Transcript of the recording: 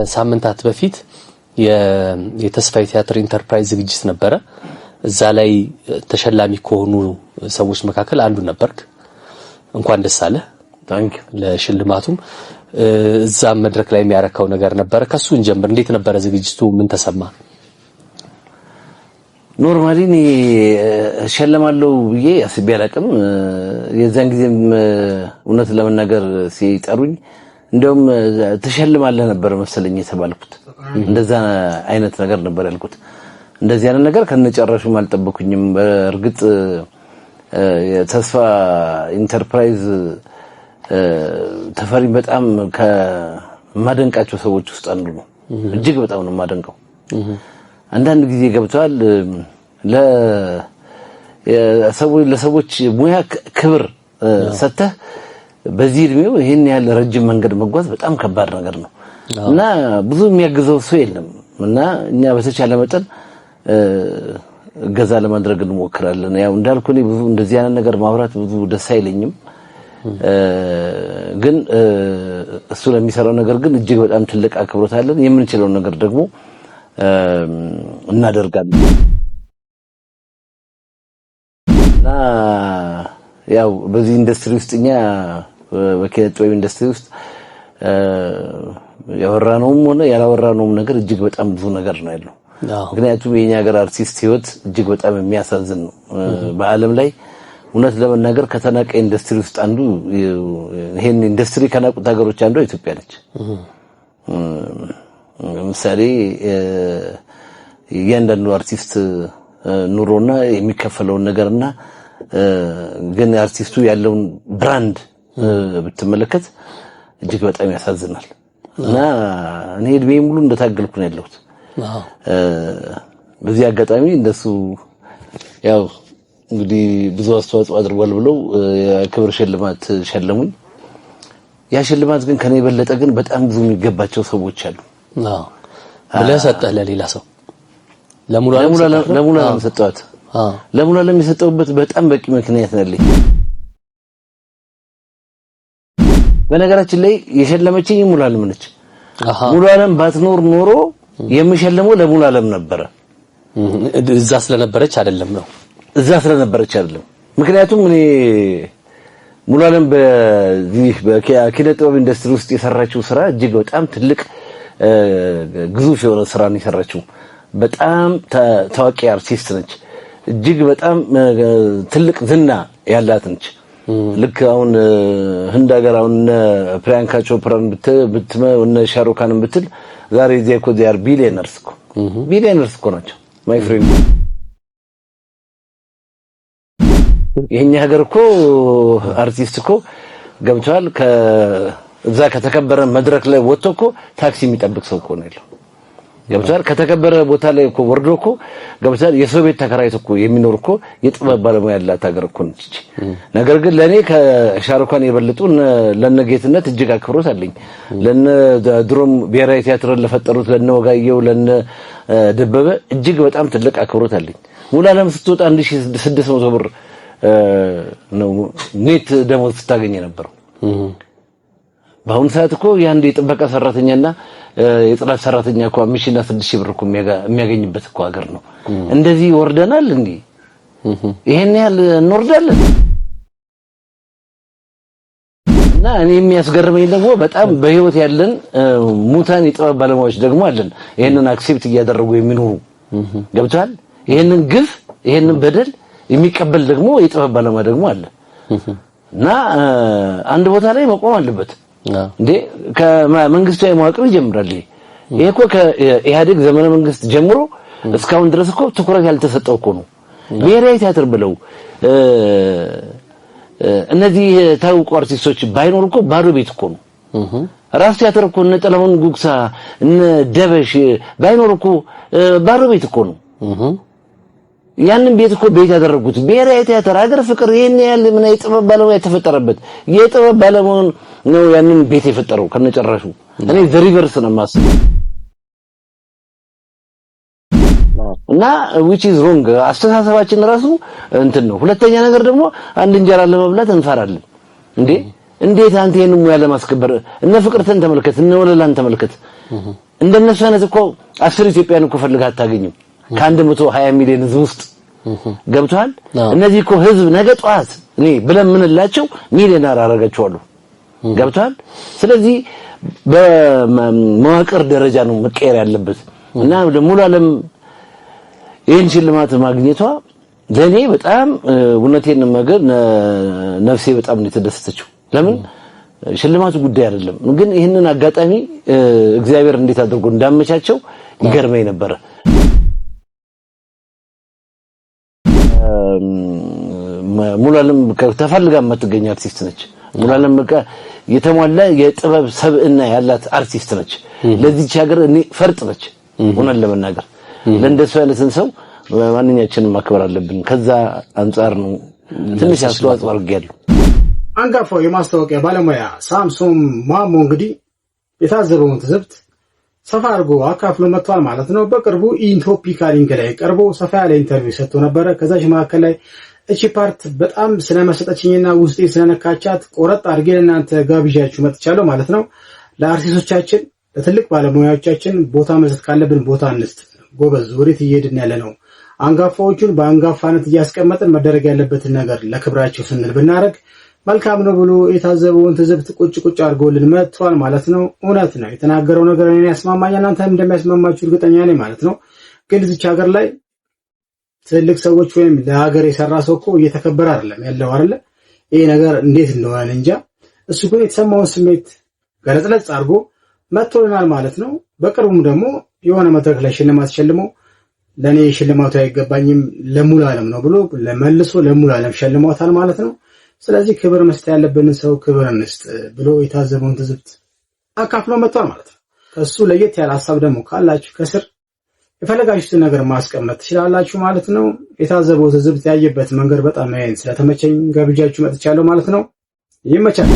ከሳምንታት በፊት የተስፋዬ ቲያትር ኢንተርፕራይዝ ዝግጅት ነበረ እዛ ላይ ተሸላሚ ከሆኑ ሰዎች መካከል አንዱ ነበርክ እንኳን ደስ አለ ታንክ ለሽልማቱም እዛ መድረክ ላይ የሚያረካው ነገር ነበር ከሱ እንጀምር እንዴት ነበር ዝግጅቱ ምን ተሰማ ኖርማሊ እኔ ሸለማለው ብዬ አስቤ አላቅም የዛን ጊዜም እውነት ለመናገር ሲጠሩኝ እንደውም ተሸልማለህ ነበር መሰለኝ የተባልኩት እንደዛ አይነት ነገር ነበር ያልኩት እንደዚህ አይነት ነገር ከነጨረሹም አልጠበኩኝም በእርግጥ የተስፋ ኢንተርፕራይዝ ተፈሪ በጣም ከማደንቃቸው ሰዎች ውስጥ አንዱ ነው እጅግ በጣም ነው ማደንቀው አንዳንድ ጊዜ ገብቷል ለሰዎች ሙያ ክብር ሰተህ በዚህ እድሜው ይሄን ያህል ረጅም መንገድ መጓዝ በጣም ከባድ ነገር ነው እና ብዙ የሚያግዘው ሰው የለም እና እኛ በተቻለ መጠን ገዛ ለማድረግ እንሞክራለን ያው እንዳልኩኝ ብዙ እንደዚህ አይነት ነገር ማውራት ብዙ ደስ አይለኝም ግን እሱ ለሚሰራው ነገር ግን እጅግ በጣም ትልቅ አክብሮት አለን የምንችለው ነገር ደግሞ እናደርጋለን እና ያው በዚህ ኢንዱስትሪ ውስጥኛ በከጥወይ ኢንዱስትሪ ውስጥ ያወራነውም ሆነ ያላወራነውም ነገር እጅግ በጣም ብዙ ነገር ነው ያለው ምክንያቱም የኛ ሀገር አርቲስት ህይወት እጅግ በጣም የሚያሳዝን ነው በአለም ላይ እውነት ለመናገር ከተናቀ ኢንዱስትሪ ውስጥ አንዱ ይሄን ኢንዱስትሪ ከናቁት ሀገሮች አንዱ ኢትዮጵያ ነች ለምሳሌ የእያንዳንዱ አርቲስት ኑሮና የሚከፈለው ነገርና ግን አርቲስቱ ያለውን ብራንድ ብትመለከት እጅግ በጣም ያሳዝናል እና እኔ እድሜ ሙሉ እንደታገልኩ ነው ያለሁት በዚህ አጋጣሚ እንደሱ ያው እንግዲህ ብዙ አስተዋጽኦ አድርጓል ብለው የክብር ሽልማት ሸለሙኝ ያ ሽልማት ግን ከኔ በለጠ ግን በጣም ብዙ የሚገባቸው ሰዎች አሉ ለሰጠህ ለሌላ ሰው ለሙሉ ዓለም ሰጠዋት ለሙሉ ዓለም የሰጠውበት በጣም በቂ ምክንያት ነልኝ በነገራችን ላይ የሸለመችኝ ሙሉ ዓለም ነች ሙሉ ዓለም ባትኖር ኖሮ የሚሸለመው ለሙሉ ዓለም ነበረ እዛ ስለነበረች አይደለም ነው እዛ ስለነበረች አይደለም ምክንያቱም እኔ ሙሉ ዓለም በዚህ በኪነ ጥበብ ኢንዱስትሪ ውስጥ የሰራችው ስራ እጅግ በጣም ትልቅ ግዙፍ የሆነ ስራ ነው የሰራችው በጣም ታዋቂ አርቲስት ነች እጅግ በጣም ትልቅ ዝና ያላት ነች ልክ አሁን ህንድ ሀገር አሁን ፕሪያንካ ቾፕራን ብትመ ሻሩካንን ብትል ዛሬ እኮ ዲያር ቢሊየነርስ እኮ ናቸው ማይ ፍሬንድ የኛ ሀገር እኮ አርቲስት እኮ ገብቷል ከዛ ከተከበረ መድረክ ላይ ወጥቶ እኮ ታክሲ የሚጠብቅ ሰው እኮ ነው ያለው ገብቷል ከተከበረ ቦታ ላይ እኮ ወርዶ እኮ ገብቷል የሰው ቤት ተከራይቶ እኮ የሚኖር እኮ የጥበብ ባለሙያ ያላት ሀገር እኮ ነች ነገር ግን ለኔ ከሻሩካን የበለጡ ለነጌትነት እጅግ አክብሮት አለኝ ለነ ድሮም ብሔራዊ ቲያትርን ለፈጠሩት ለነ ወጋየው ለነ ደበበ እጅግ በጣም ትልቅ አክብሮት አለኝ ሙሉ ዓለም ስትወጣ 1600 ብር ነው ኔት ደሞዝ ስታገኝ ነበር በአሁን ሰዓት እኮ ያንዴ ጥበቃ ሰራተኛና የጽዳት ሰራተኛ እኮ 5000 ብር እኮ የሚያገኝበት እኮ ሀገር ነው እንደዚህ ወርደናል እንዴ ይሄን ያህል እንወርዳለን እና እኔ የሚያስገርመኝ ደግሞ በጣም በህይወት ያለን ሙታን የጥበብ ባለሙያዎች ደግሞ አለን ይሄንን አክሴፕት እያደረጉ የሚኖሩ ገብቷል ይሄንን ግፍ ይሄንን በደል የሚቀበል ደግሞ የጥበብ ባለሙያ ደግሞ አለ እና አንድ ቦታ ላይ መቆም አለበት እንዴ ከመንግስታዊ መዋቅር ይጀምራል ይሄ እኮ ከኢህአዴግ ዘመነ መንግስት ጀምሮ እስካሁን ድረስ እኮ ትኩረት ያልተሰጠው እኮ ነው ብሔራዊ ቲያትር ብለው እነዚህ ታውቁ አርቲስቶች ባይኖር እኮ ባዶ ቤት እኮ ነው ራስ ቲያትር እኮ እነ ጥላሁን ጉግሳ እነ ደበሽ ባይኖር እኮ ባዶ ቤት እኮ ነው ያንን ቤት እኮ ቤት ያደረጉት ብሔራዊ ቲያትር ሀገር ፍቅር ይሄን ያህል ምን የጥበብ ባለሙያ የተፈጠረበት የጥበብ ባለሙያ ነው ያንን ቤት የፈጠረው ከነጨራሹ እኔ ዘሪቨርስ ነው የማስበው እና which is wrong አስተሳሰባችን ራሱ እንትን ነው ሁለተኛ ነገር ደግሞ አንድ እንጀራ ለመብላት እንፈራለን እንዴት አንተ ይሄንን ሙያ ለማስከበር እነ ፍቅርተን ተመልከት እነ ወለላን ተመልከት እንደነሱ አይነት እኮ 10 ኢትዮጵያን እኮ ፈልጋ አታገኝም ከ120 ሚሊዮን ህዝብ ውስጥ ገብቷል። እነዚህ እኮ ህዝብ ነገ ጧት እኔ ብለምንላቸው ሚሊዮነር አረጋቸዋለሁ ገብቷል። ስለዚህ በመዋቅር ደረጃ ነው መቀየር ያለበት እና ሙሉ ዓለም ይህን ሽልማት ማግኘቷ ለኔ በጣም እውነቴን ነገር ነፍሴ በጣም ነው የተደሰተችው። ለምን ሽልማቱ ጉዳይ አይደለም ግን ይሄንን አጋጣሚ እግዚአብሔር እንዴት አድርጎ እንዳመቻቸው ይገርመኝ ነበር። ሙሉ ዓለም ተፈልጋ የምትገኝ አርቲስት ነች። ሙሉ ዓለም በቃ የተሟላ የጥበብ ሰብዕና ያላት አርቲስት ነች። ለዚህች ሀገር እኔ ፈርጥ ነች። ሆነን ለመናገር ለእንደሱ ያለትን ሰው ማንኛችንም ማክበር አለብን። ከዛ አንፃር ነው ትንሽ አስተዋጽኦ አድርጌያለሁ። አንጋፋው የማስታወቂያ ባለሙያ ሳምሶን ማሞ እንግዲህ የታዘበውን ትዝብት ሰፋ አድርጎ አካፍሎ መጥቷል ማለት ነው። በቅርቡ ኢትዮፒካ ሊንክ ላይ ቀርቦ ሰፋ ያለ ኢንተርቪው ሰጥቶ ነበረ። ከዛች መካከል ላይ እቺ ፓርት በጣም ስለመሰጠችኝና ውስጤ ስለነካቻት ቆረጥ አድርጌ ለእናንተ ጋብዣችሁ መጥቻለሁ ማለት ነው። ለአርቲስቶቻችን ለትልቅ ባለሙያዎቻችን ቦታ መስጠት ካለብን ቦታ እንስጥ። ጎበዝ ወዴት እየሄድን ያለ ነው? አንጋፋዎቹን በአንጋፋነት እያስቀመጥን መደረግ ያለበትን ነገር ለክብራቸው ስንል ብናረግ መልካም ነው ብሎ የታዘበውን ትዝብት ቁጭ አድርጎልን መጥቷል ማለት ነው። እውነት ነው የተናገረው ነገር እኔን ያስማማኛል፣ እናንተም እንደሚያስማማችሁ እርግጠኛ ነኝ ማለት ነው። ግን እዚች ሀገር ላይ ትልቅ ሰዎች ወይም ለሀገር የሰራ ሰው እኮ እየተከበረ አይደለም ያለው አይደለ? ይሄ ነገር እንዴት እንደሆነ እንጃ። እሱ ግን የተሰማውን ስሜት ገለጽለጽ አድርጎ መጥቶልናል ማለት ነው። በቅርቡም ደግሞ የሆነ መድረክ ላይ ሽልማት ሸልሞ ለኔ ሽልማቱ አይገባኝም ለሙሉ ዓለም ነው ብሎ ለመልሶ ለሙሉ ዓለም ሸልሞታል ማለት ነው። ስለዚህ ክብር መስጠት ያለብንን ሰው ክብር እንስጥ ብሎ የታዘበውን ትዝብት አካፍሎ መጥቷል ማለት ነው። ከሱ ለየት ያለ ሐሳብ ደግሞ ካላችሁ ከስር የፈለጋችሁትን ነገር ማስቀመጥ ትችላላችሁ ማለት ነው። የታዘበው ትዝብት ያየበት መንገድ በጣም ስለተመቸኝ ጋብዣችሁ መጥቻለሁ ማለት ነው። ይመቻል።